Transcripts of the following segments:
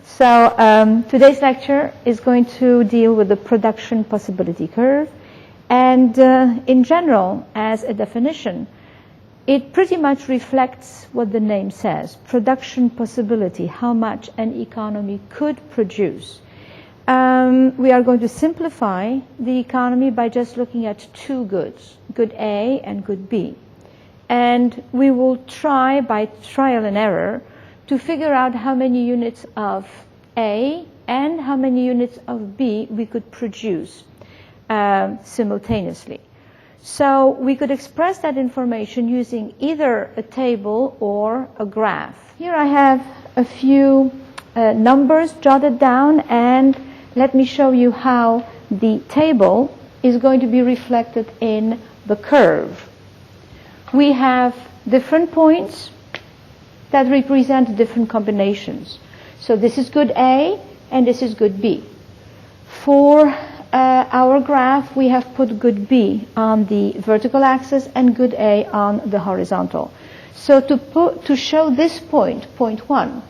So today's lecture is going to deal with the production possibility curve. And in general, as a definition, it pretty much reflects what the name says, production possibility, how much an economy could produce. We are going to simplify the economy by just looking at two goods, good A and good B. And we will try, by trial and error, to figure out how many units of A and how many units of B we could produce simultaneously. So we could express that information using either a table or a graph. Here I have a few numbers jotted down, and let me show you how the table is going to be reflected in the curve. We have different points that represent different combinations. So this is good A and this is good B. For our graph, we have put good B on the vertical axis and good A on the horizontal. So to show this point, point 1,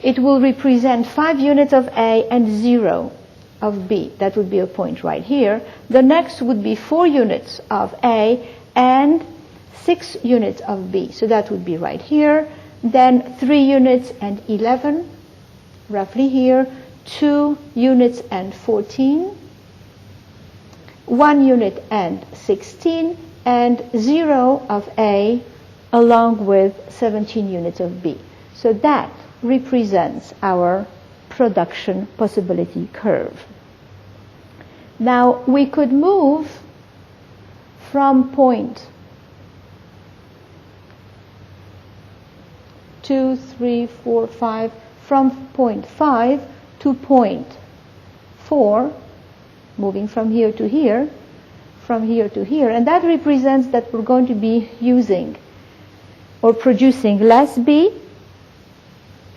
it will represent 5 units of A and 0 of B. That would be a point right here. The next would be 4 units of A and 6 units of B. So that would be right here. Then 3 units and 11, roughly here. 2 units and 14. 1 unit and 16. And 0 of A along with 17 units of B. So that represents our production possibility curve. Now we could move from point 2, 3, 4, 5, from point 5 to point 4, moving from here to here, from here to here, and that represents that we're going to be using or producing less B.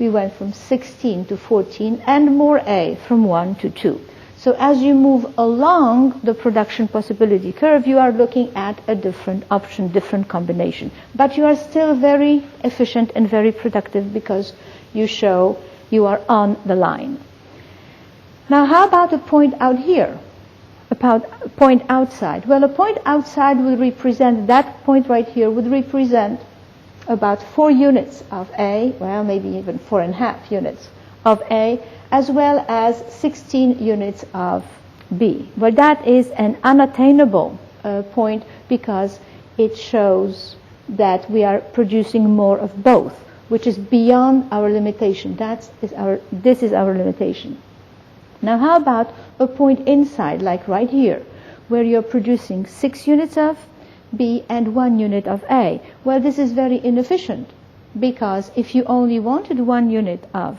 We went from 16 to 14, and more A, from 1 to 2. So as you move along the production possibility curve, you are looking at a different option, different combination. But you are still very efficient and very productive because you show you are on the line. Now how about a point out here? About a point outside? Well, a point outside will represent, that point right here would represent about 4 units of A, well, maybe even 4.5 units of A, as well as 16 units of B. But that is an unattainable point because it shows that we are producing more of both, which is beyond our limitation. This is our limitation. Now how about a point inside, like right here, where you're producing 6 units of B and 1 unit of A? Well, this is very inefficient because if you only wanted 1 unit of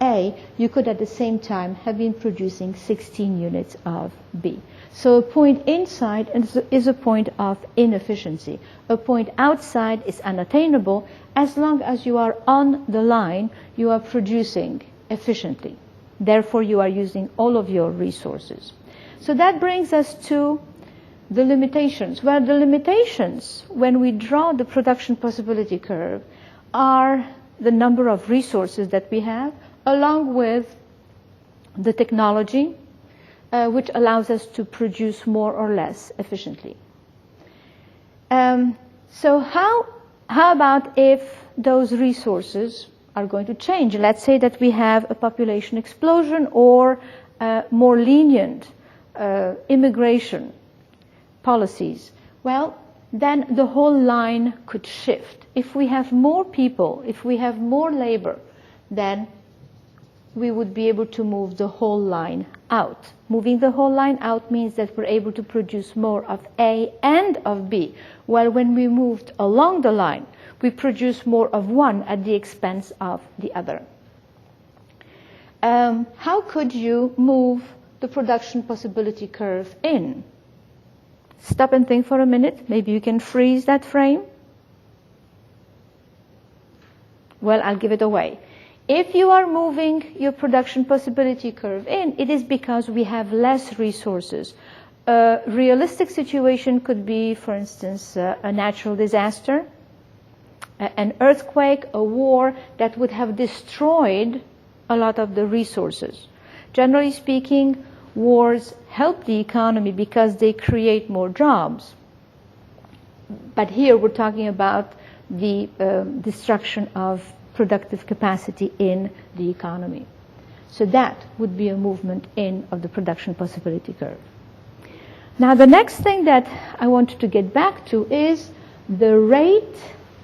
A, you could at the same time have been producing 16 units of B. So a point inside is a point of inefficiency. A point outside is unattainable. As long as you are on the line, you are producing efficiently. Therefore, you are using all of your resources. So that brings us to the limitations. Well, the limitations, when we draw the production possibility curve, are the number of resources that we have, along with the technology, which allows us to produce more or less efficiently. So how about if those resources are going to change? Let's say that we have a population explosion or more lenient immigration policies. Well, then the whole line could shift. If we have more people, if we have more labor, then we would be able to move the whole line out. Moving the whole line out means that we're able to produce more of A and of B. While when we moved along the line, we produce more of one at the expense of the other. How could you move the production possibility curve in? Stop and think for a minute. Maybe you can freeze that frame. Well, I'll give it away. If you are moving your production possibility curve in, it is because we have less resources. A realistic situation could be, for instance, a natural disaster, an earthquake, a war that would have destroyed a lot of the resources. Generally speaking, wars help the economy because they create more jobs. But here we're talking about the destruction of productive capacity in the economy. So that would be a movement in of the production possibility curve. Now the next thing that I wanted to get back to is the rate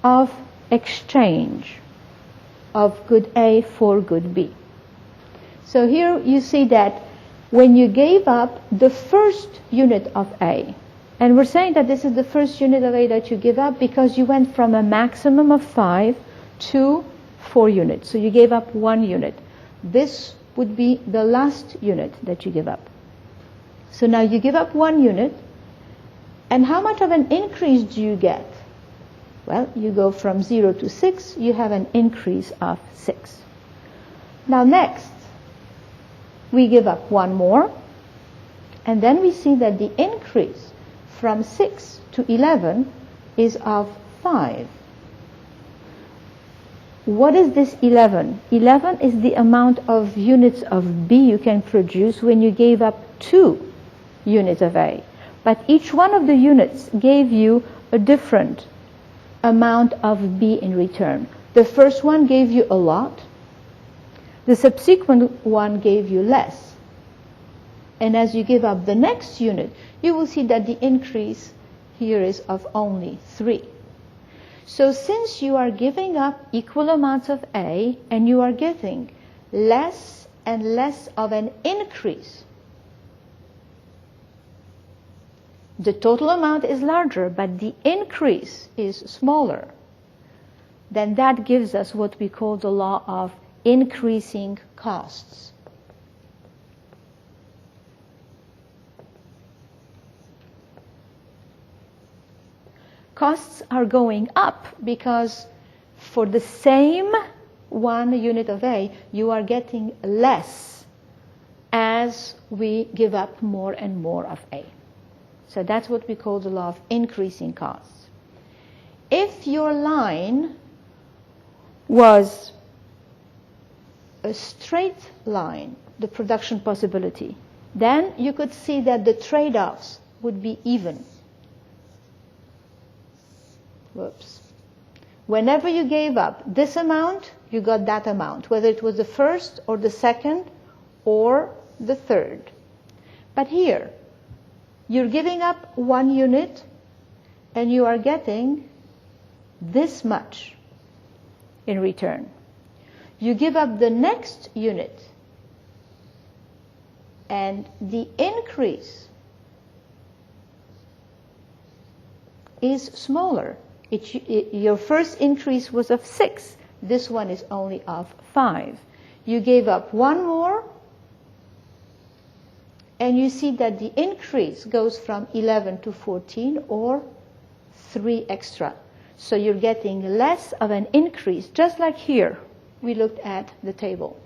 of exchange of good A for good B. So here you see that when you gave up the first unit of A, and we're saying that this is the first unit of A that you give up because you went from a maximum of 5 to 4 units. So you gave up 1 unit. This would be the last unit that you give up. So now you give up 1 unit, and how much of an increase do you get? Well, you go from 0 to 6, you have an increase of 6. Now next, we give up 1 more, and then we see that the increase from 6 to 11 is of 5. What is this 11? 11 is the amount of units of B you can produce when you gave up 2 units of A. But each one of the units gave you a different amount of B in return. The first one gave you a lot. The subsequent one gave you less. And as you give up the next unit, you will see that the increase here is of only 3. So since you are giving up equal amounts of A and you are getting less and less of an increase, the total amount is larger, but the increase is smaller, then that gives us what we call the law of increasing costs. Costs are going up because for the same 1 unit of A, you are getting less as we give up more and more of A. So that's what we call the law of increasing costs. If your line was a straight line, the production possibility, then you could see that the trade-offs would be even. Whoops. Whenever you gave up this amount, you got that amount, whether it was the first or the second or the third. But here, you're giving up 1 unit and you are getting this much in return. You give up the next unit and the increase is smaller. Your first increase was of 6. This one is only of 5. You gave up 1 more, and you see that the increase goes from 11 to 14, or 3 extra. So you're getting less of an increase, just like here we looked at the table.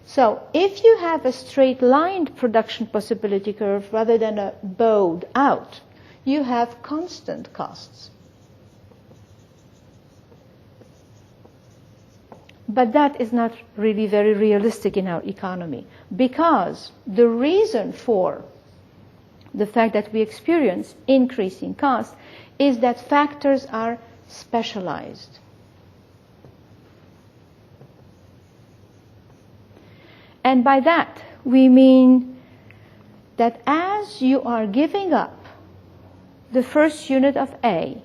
So if you have a straight-lined production possibility curve rather than a bowed out, you have constant costs. But that is not really very realistic in our economy, because the reason for the fact that we experience increasing costs is that factors are specialized. And by that, we mean that as you are giving up the first unit of A,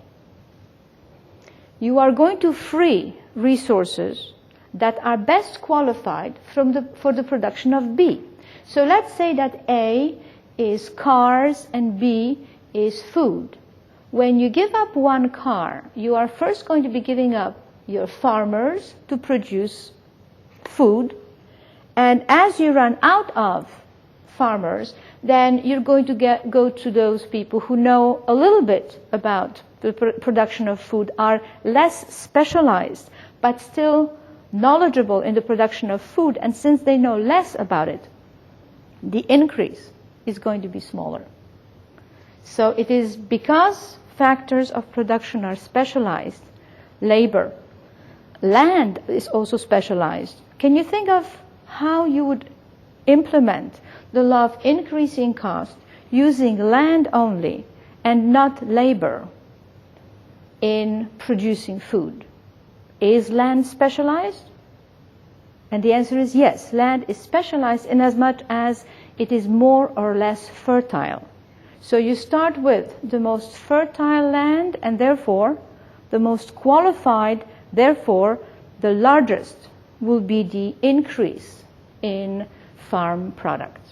you are going to free resources that are best qualified for the production of B. So let's say that A is cars and B is food. When you give up 1 car, you are first going to be giving up your farmers to produce food. And as you run out of farmers, then you're going to go to those people who know a little bit about the production of food, are less specialized, but still knowledgeable in the production of food. And since they know less about it, the increase is going to be smaller. So it is because factors of production are specialized. Labor, land is also specialized. Can you think of how you would implement the law of increasing cost using land only and not labor in producing food? Is land specialized? And the answer is yes. Land is specialized in as much as it is more or less fertile. So you start with the most fertile land and therefore the most qualified, therefore the largest will be the increase in farm product.